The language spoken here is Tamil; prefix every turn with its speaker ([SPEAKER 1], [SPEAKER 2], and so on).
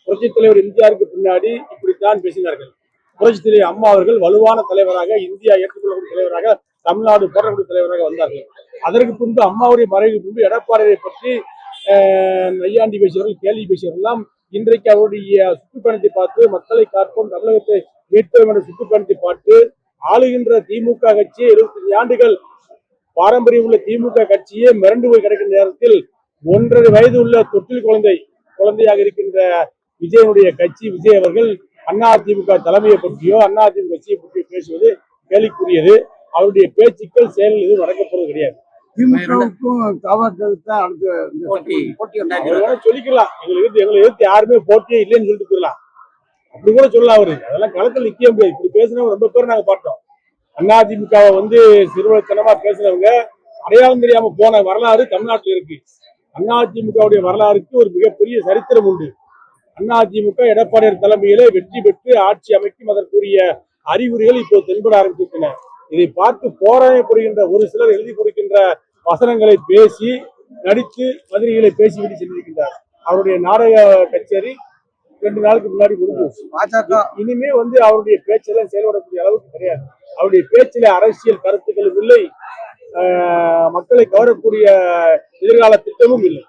[SPEAKER 1] புரட்சித் தலைவர் எம்ஜிஆருக்கு பின்னாடி இப்படித்தான் பேசினார்கள். புரட்சித் தலைவர் அம்மா அவர்கள் வலுவான தலைவராக, இந்தியா ஏற்றுக்கொள்ளக்கூடிய தலைவராக, தமிழ்நாடு போற்றக்கூடிய தலைவராக வந்தார்கள். அதற்கு பின்பு அம்மாவுடைய மறைவுக்கு பின்பு எடப்பாடியை பற்றி நையாண்டி பேசியவர்கள், கேள்வி பேசியவர்கள் இன்றைக்கு அவருடைய சுற்றுப்பயணத்தை பார்த்து மக்களை காப்போம், தமிழகத்தை மீட்போம் என்ற சுற்றுப்பயணத்தை பார்த்து ஆளுகின்ற திமுக கட்சியை 25 ஆண்டுகள் பாரம்பரியம் உள்ள திமுக கட்சியே மிரண்டு போய் கிடக்கின்ற நேரத்தில் 1.5 வயது உள்ள தொட்டில் குழந்தையாக இருக்கின்ற விஜயனுடைய கட்சி, விஜய் அவர்கள் அதிமுக தலைமையை பற்றியோ அதிமுக கட்சியை பற்றியோ பேசுவது கேள்விக்குரியது. அவருடைய பேச்சுக்கள் செயல் எதுவும் நடக்கப்போவது கிடையாது.
[SPEAKER 2] திமுகவுக்கும்
[SPEAKER 1] சொல்லிக்கலாம், எங்களுக்கு எதிர்த்து யாருமே போட்டியே இல்லைன்னு சொல்லிட்டு போயிடலாம். அப்படி கூட சொல்லலாம். அவரு அதெல்லாம் களத்தில் நிக்க முடியாது. இப்படி பேசுனவங்க ரொம்ப பேர் நாங்க பார்த்தோம். அதிமுகவை சிறுவத்தனமா பேசுனவங்க அடையாளம் தெரியாம போன வரலாறு தமிழ்நாட்டில் இருக்கு. அதிமுகவுடைய வரலாறுக்கு ஒரு மிகப்பெரிய சரித்திரம் உண்டு. அதிமுக எடப்பாடியார் தலைமையிலே வெற்றி பெற்று ஆட்சி அமைக்கும் அதற்குரிய அறிகுறிகள் இப்போ தென்பட ஆரம்பித்திருக்கின்றன. இதை பார்த்து போராடப்படுகின்ற ஒரு சிலர் எழுதி கொடுக்கின்ற வசனங்களை பேசி நடித்து மதுரைகளை பேசிவிட்டு சென்றிருக்கின்றார். அவருடைய நாடக கச்சேரி 2 நாளுக்கு முன்னாடி முடிஞ்சிருச்சு.
[SPEAKER 2] பாஜக
[SPEAKER 1] இனிமே அவருடைய பேச்செல்லாம் செயல்படக்கூடிய அளவுக்கு கிடையாது. அவருடைய பேச்சில அரசியல் கருத்துக்களும் இல்லை, மக்களை கவரக்கூடிய எதிர்கால திட்டமும் இல்லை.